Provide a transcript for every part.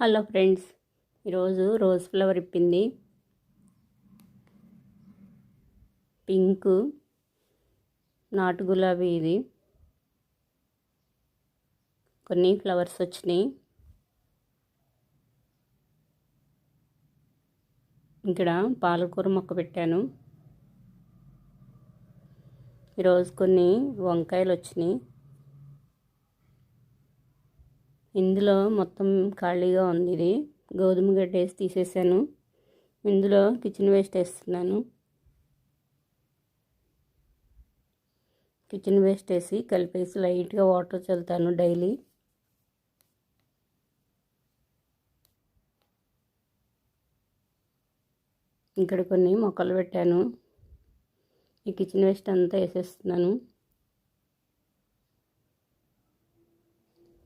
Hello friends, ఈరోజు rose flower ఇప్పింది. Pink నాటు గులాబీ. ఇది కొన్ని ఫ్లవర్స్ వచ్చినాయి. ఇక్కడ పాలకూర మొక్క పెట్టాను. ఈరోజు కొన్ని వంకాయలు వచ్చినాయి. ఇందులో మొత్తం ఖాళీగా ఉంది. ఇది గోధుమ గడ్డ వేసి తీసేసాను. ఇందులో కిచెన్ వేస్ట్ వేస్తున్నాను. కిచెన్ వేస్ట్ వేసి కలిపేసి లైట్గా వాటర్ చల్లుతాను డైలీ. ఇక్కడ కొన్ని మొక్కలు పెట్టాను. ఈ కిచెన్ వేస్ట్ అంతా వేసేస్తున్నాను.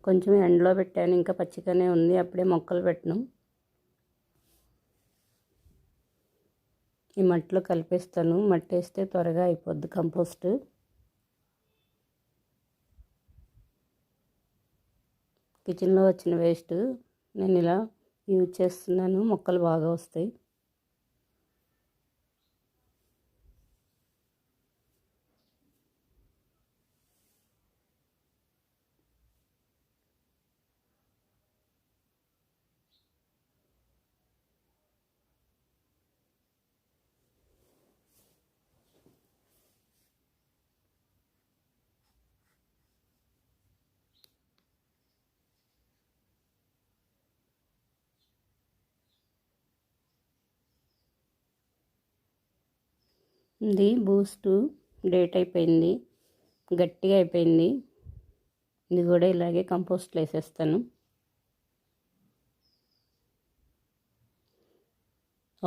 కొంచెం ఎండలో పెట్టాను, ఇంకా పచ్చిగానే ఉంది, అప్పుడే మొక్కలు పెట్టను. ఈ మట్టిలో కలిపేస్తాను. మట్టి వేస్తే త్వరగా అయిపోద్ది కంపోస్ట్. కిచెన్లో వచ్చిన వేస్ట్ నేను ఇలా యూజ్ చేస్తున్నాను. మొక్కలు బాగా వస్తాయి. ఇది బూస్ట్ డేట్ అయిపోయింది, గట్టిగా అయిపోయింది. ఇది కూడా ఇలాగే కంపోస్ట్లో వేసేస్తాను.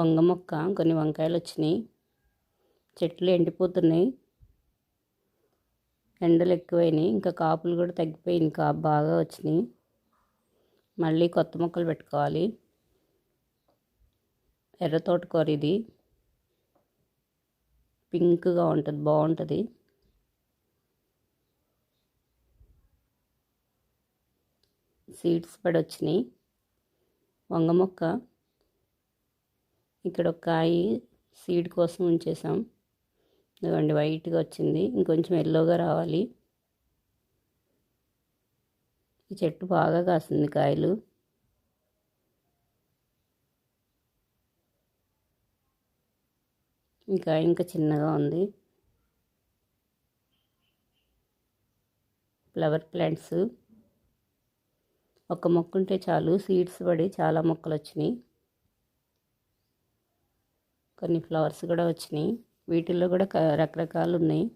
వంగ మొక్క కొన్ని వంకాయలు వచ్చినాయి. చెట్లు ఎండిపోతున్నాయి, ఎండలు ఎక్కువైనాయి. ఇంకా కాపులు కూడా తగ్గిపోయింది, కాపు బాగా వచ్చినాయి. మళ్ళీ కొత్త మొక్కలు పెట్టుకోవాలి. ఎర్ర తోటకూర ఇది పింక్గా ఉంటుంది, బాగుంటుంది. సీడ్స్ పడి వచ్చినాయి. వంగ మొక్క ఇక్కడ ఒక కాయ సీడ్ కోసం ఉంచేసాం. ఇదిగోండి వైట్గా వచ్చింది, ఇంకొంచెం ఎల్లోగా రావాలి. ఈ చెట్టు బాగా కాసింది కాయలు. ఇంకా చిన్నగా ఉంది. ఫ్లవర్ ప్లాంట్స్ ఒక మొక్క ఉంటే చాలు, సీడ్స్ పడి చాలా మొక్కలు వచ్చినాయి. కొన్ని ఫ్లవర్స్ కూడా వచ్చినాయి. వీటిల్లో కూడా రకరకాలు ఉన్నాయి.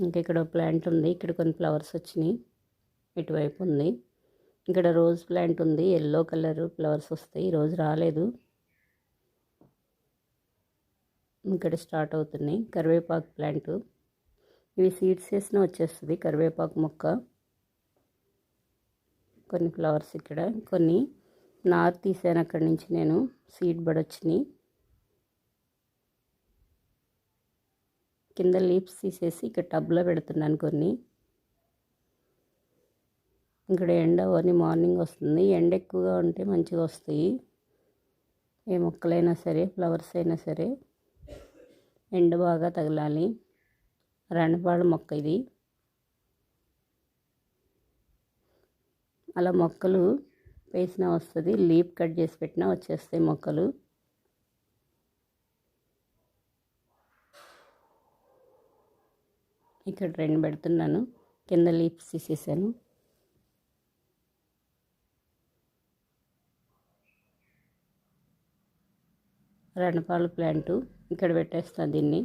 ఇంకా ఇక్కడ ప్లాంట్ ఉంది, ఇక్కడ కొన్ని ఫ్లవర్స్ వచ్చినాయి. ఇటువైపు ఉంది. ఇక్కడ రోజ్ ప్లాంట్ ఉంది, ఎల్లో కలర్ ఫ్లవర్స్ వస్తాయి. ఈరోజు రాలేదు. ఇక్కడ స్టార్ట్ అవుతున్నాయి. కరివేపాకు ప్లాంట్, ఇవి సీడ్స్ వేసినా వచ్చేస్తుంది కరివేపాకు మొక్క. కొన్ని ఫ్లవర్స్ ఇక్కడ, కొన్ని నారు తీసాను అక్కడి నుంచి నేను, సీడ్ పడొచ్చినాయి. కింద లీవ్స్ తీసేసి ఇక్కడ టబ్లో పెడుతున్నాను కొన్ని. ఇక్కడ ఎండ అని మార్నింగ్ వస్తుంది. ఎండ ఎక్కువగా ఉంటే మంచిగా వస్తాయి. ఏ మొక్కలైనా సరే, ఫ్లవర్స్ అయినా సరే ఎండ బాగా తగలాలి. రణపాల మొక్క ఇది. అలా మొక్కలు వేసినా వస్తుంది, లీఫ్ కట్ చేసి పెట్టినా వచ్చేస్తాయి మొక్కలు. ఇక్కడ 2 పెడుతున్నాను, కింద లీవ్స్ తీసేసాను. రణపాల ప్లాంటు ఇక్కడ పెట్టేస్తాను దీన్ని.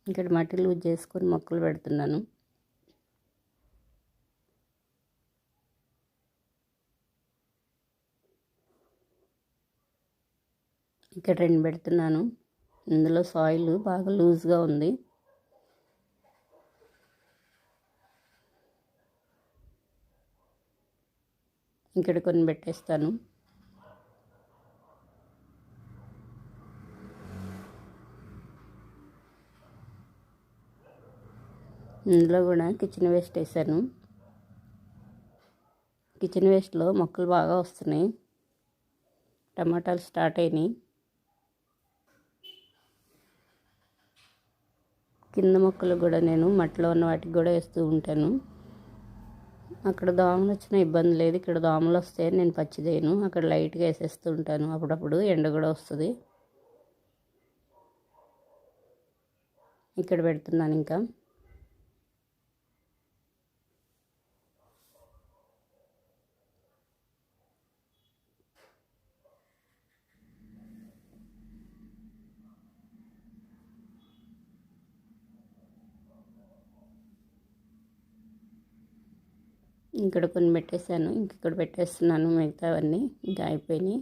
ఇక్కడ మట్టి లూజ్ చేసుకొని మొక్కలు పెడుతున్నాను. ఇక్కడ 2 పెడుతున్నాను. ఇందులో సాయిల్ బాగా లూజ్గా ఉంది. ఇక్కడ కొన్ని పెట్టేస్తాను. ఇందులో కూడా కిచెన్ వేస్ట్ వేసాను. కిచెన్ వేస్ట్లో మొక్కలు బాగా వస్తున్నాయి. టమాటాలు స్టార్ట్ అయినాయి. కింద మొక్కలు కూడా నేను మట్టిలో ఉన్న వాటికి కూడా వేస్తూ ఉంటాను. అక్కడ దోమలు వచ్చిన ఇబ్బంది లేదు. ఇక్కడ దోమలు వస్తే నేను పచ్చిదేను, అక్కడ లైట్గా వేసేస్తూ ఉంటాను. అప్పుడప్పుడు ఎండ కూడా వస్తుంది. ఇక్కడ పెడుతున్నాను. ఇంకా ఇక్కడ కొన్ని పెట్టేశాను. ఇక్కడ పెట్టేస్తున్నాను. మిగతావన్నీ ఇంకా అయిపోయినాయి.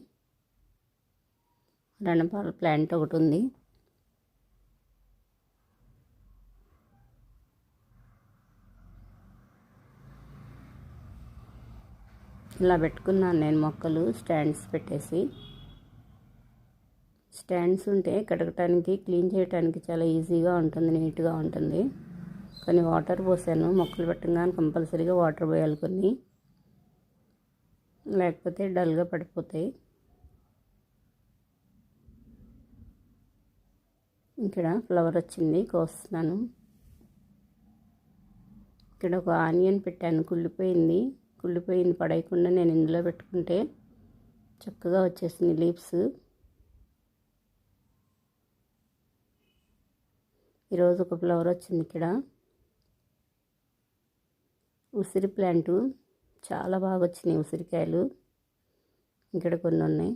రణపాల ప్లాంట్ ఒకటి ఉంది. ఇలా పెట్టుకున్నాను నేను మొక్కలు స్టాండ్స్ పెట్టేసి. స్టాండ్స్ ఉంటే కడగటానికి క్లీన్ చేయడానికి చాలా ఈజీగా ఉంటుంది, నీట్గా ఉంటుంది. కొన్ని వాటర్ పోసాను. మొక్కలు పెట్టగానే కంపల్సరీగా వాటర్ పోయాలి కొన్ని, లేకపోతే డల్గా పడిపోతాయి. ఇక్కడ ఫ్లవర్ వచ్చింది, కోస్తున్నాను. ఇక్కడ ఒక ఆనియన్ పెట్టాను, కుళ్ళిపోయింది పడేయకుండా నేను ఇందులో పెట్టుకుంటే చక్కగా వచ్చేసింది లీవ్స్. ఈరోజు ఒక ఫ్లవర్ వచ్చింది. ఇక్కడ ఉసిరి ప్లాంటు చాలా బాగా వచ్చినాయి ఉసిరికాయలు. ఇక్కడ కొన్ని ఉన్నాయి.